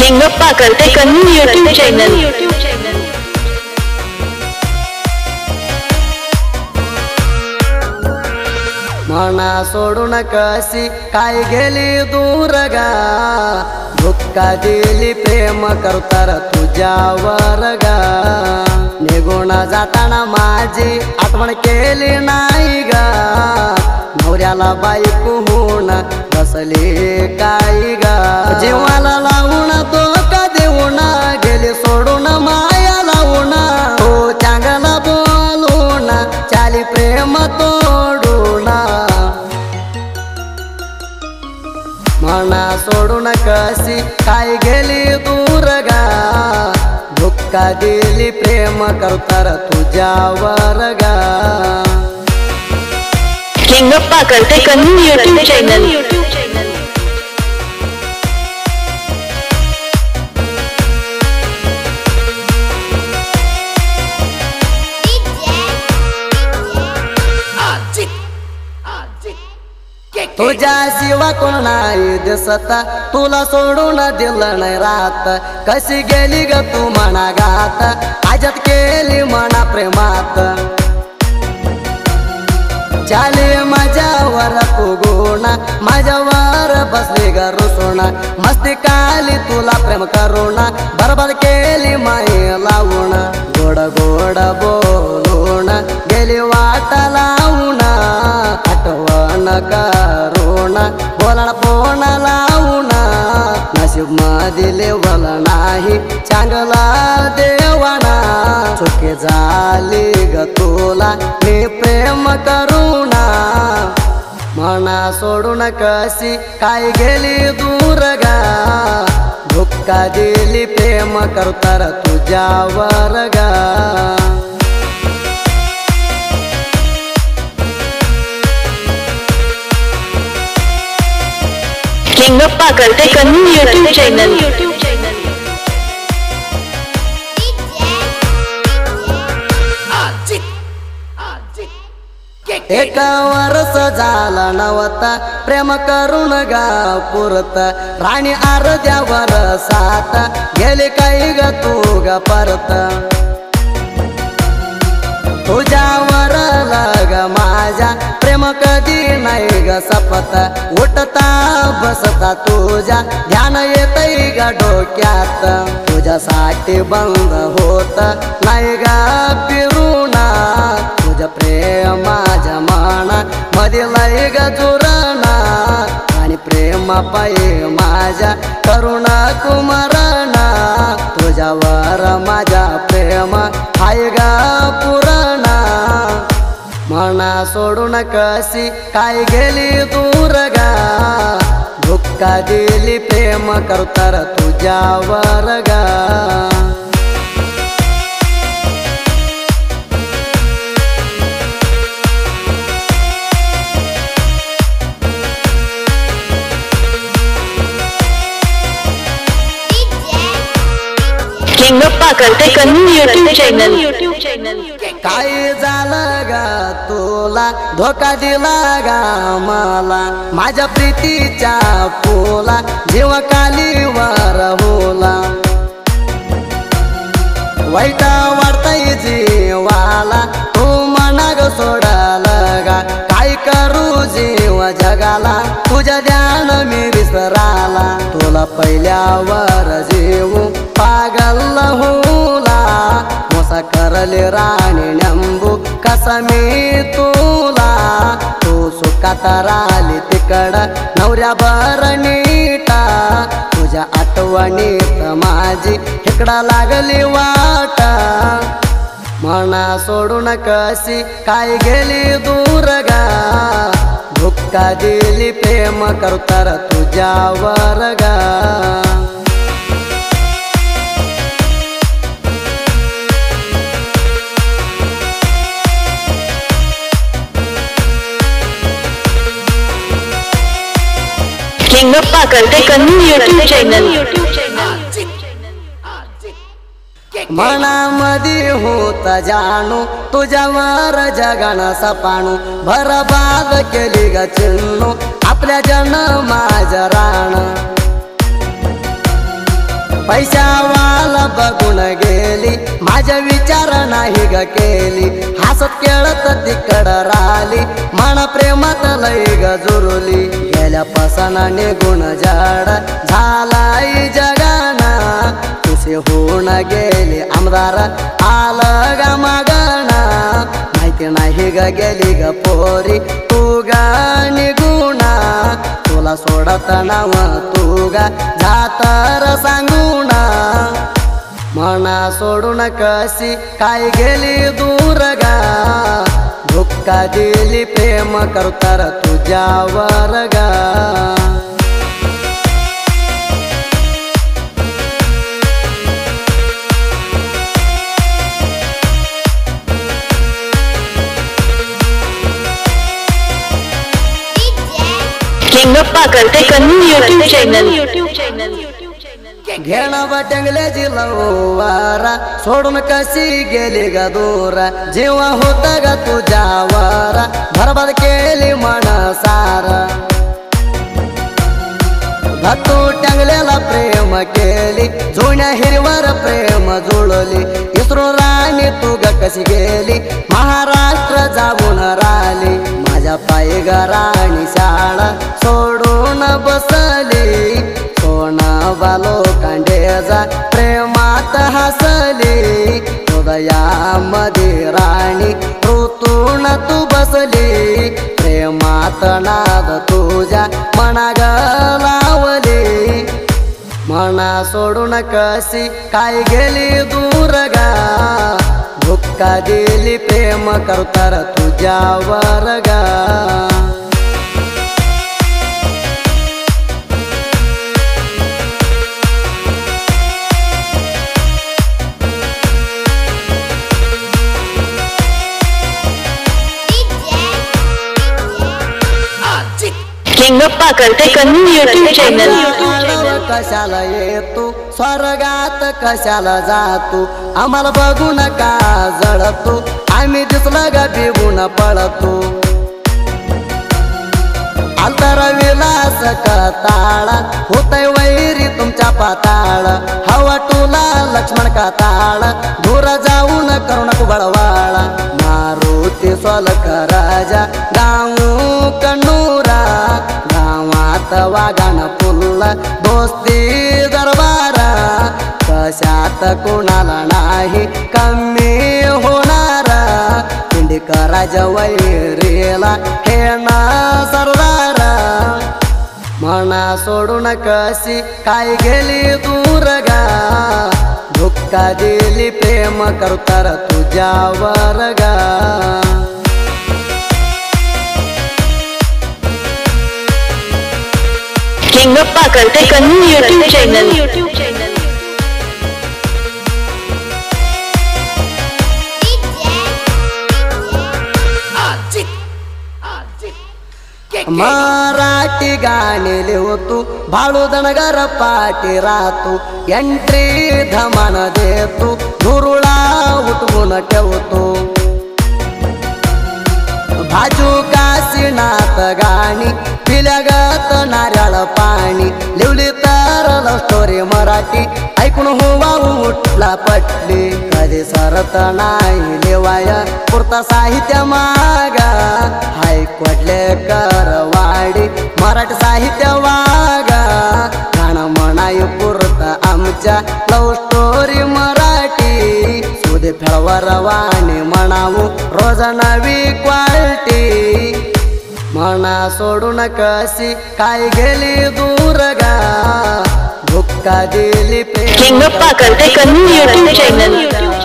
लिंगप्पा करते कन्नू YouTube channel. मना सोडून कशी काय गेली दूर गा, धुक्का दिली प्रेम करतर तुझ्यावर गा। निघून जाताना माझी आठवण केली नाही गा, नवऱ्याला बायको होऊन बसली काय गा। जीवाला लावून तो का देऊन गेली सोडून माया लावून, हो चांगला बोलून चाली प्रेम तोडून। मना सोडून कशी काय गेली दूर गा, धुक्का दिली प्रेम करतर तुझ्यावर गा। लिंगप्पा करते कन्नू यूट्यूब चॅनल। तुझ्या शिवा कोण नाही दिसता, तुला सोडून दिलं नाही रात। कशी गेली ग तू मना गात, आजत केली मना प्रेमात। चाली माझ्यावर फुगून, माझ्यावर बसली ग रुसून। मस्ती काली तुला प्रेम करून, बरबाद केली माई लावून। गोड गोड बोलून गेली वाट लावून, आठवण करून बोलण फोन लावून। नशीब मध्ये लेवल नाही चांगला देवाना, चुकी झाली ग तुला मी प्रेम करून। मना सोडून कशी काय गेली दूर गा, धुक्का दिली प्रेम करतर तुझ्यावर गा। लिंगप्पा करते कन्नू यूट्यूब चॅनल। एक वर्ष झाला नवता प्रेम करून गा पुरत, राणी अर्ध्यावर सात गेले काही ग तू ग परत। तुझ्यावर लग माझ्या प्रेम कधी नाही ग सपत, उठता बसता तुझ्या ध्यान येतय ग डोक्यात। तुझ्यासाठी बंद होत नाही ग फिरूना, तुझं प्रेम माझ्या मना मध्ये लय ग जुरणा। आणि प्रेम पायी माझ्या करुणा कुमारणा, तुझ्यावर माझ्या प्रेम हाय ग पुराणा। मना सोडून कशी काय गेली दूर गा, धुक्का दिली प्रेम करतर तुझ्यावर गा। लिंगप्पा करते कन्नू यूट्यूब चॅनल। काय झालं गा तुला, धोका दिला गा मला, माझ्या प्रीतीच्या फुला जीव कालीवर होला। वाईट वाटतय जीवाला तू मना ग सोडलं गा, काय करू जीव जगाला तुझ्या ध्यान मी विसराला। तुला पहिल्यावर जीव पागल होला, मोसा करले राणी नंबू कसा मी तुला। तू सुखात राहिली तिकड नवऱ्या नीटा, तुझ्या आठवणीत माझी इकडा लागली वाट। मना सोडून कशी काय गेली दूर गा, धुक्का दिली प्रेम करतर तुझ्यावर गा। लिंगप्पा करते कन्नू यूट्यूब चॅनल। मनामध्ये होत जाणू तुझ्यावर जगान सपाणू, बरबाद केली ग चिन्नू आपल्या जन्माच्या राण। पैशावाला बघून गेली माझ्या विचार नाही ग केली हसत खेळत तिकडं राहिली मन प्रेमात लय ग जुरली गेल्यापासून निघून झाड झालाय जगाना तुझे होऊन गेली आमदार आलं ग मागणा माहिती नाही ग गेली ग पोरी तू ग निघुणा तुला सोडत नाव तू ग जातर सांगूना मना सोडून कशी काय गेली दूर गा धोका दिली प्रेम करतर तुझ्यावर गा किंगप्पा करते कन्नू यूट्यूब चॅनल घेणं बटंगल्याची लवारा सोडून कशी गेली ग दूरा जेव्हा होता ग तुझ्यावर बरबाद केली मन सारा तू टंगल्याला प्रेम केली जुन्या हिरवर प्रेम जुळली इसरून राणी तू ग कशी गेली महाराष्ट्र जाऊन राहिली माझ्या पायी ग राणी शाळा सोडून बसली सोना बालो कांडेजा प्रेमात हसली हृदयामध्ये राणी ऋतून तू बसली प्रेमात नाद तुझ्या मनाग लावली मना सोडून कशी काय गेली दूर गा धोका दिली प्रेम करतर तुझ्यावर गा किंगप्पा करते कन्नू यूट्यूब चॅनल कशाला येतो स्वर्गात कशाला जातो आम्हाला बघून का जळतो आम्ही दिसलं ग बिगून पळतो अंतर विलास कताळा होतय वैरी तुमच्या पाताळ हवा टोला लक्ष्मण काताळ दूर जाऊन करू नको बळवाळा मारुती सोलक राजा गाऊ कन्नूरा गावात वागान पुल्ला दोस्ती दरबारा कशात कोणाला नाही कमी होणारा पिंडीकराज वैरीला हे ना सरदारा मना सोडून कशी काय गेली दूर गा धोका दिली प्रेम करतर तुझ्यावर गा किंगप्पा करते कन्नू यूट्यूब चॅनल मराठी गाणे लिहतो भाळू दणगर पाठी राहतो एंट्री धमान देतो धुरुळा उठवून ठेवतो भाजू काशीनाथ गाणी पिल्यागत नारळ पाणी लिवली तर लव स्टोरी मराठी ऐकून होवा उठला पटली कधी सरत नाही लिवाया पुरता साहित्य मागा हाय कोडले करवाडी मराठी साहित्य वागा गाणं म्हणाय पुरता आमच्या लव स्टोरी मराठी सुदे फेळवर वाणी म्हणावू रोज नवी क्वालिटी मना सोडून कशी काय गेली दूर गा धोका दिली किंगप्पा करते कन्नू यूट्यूब चॅनल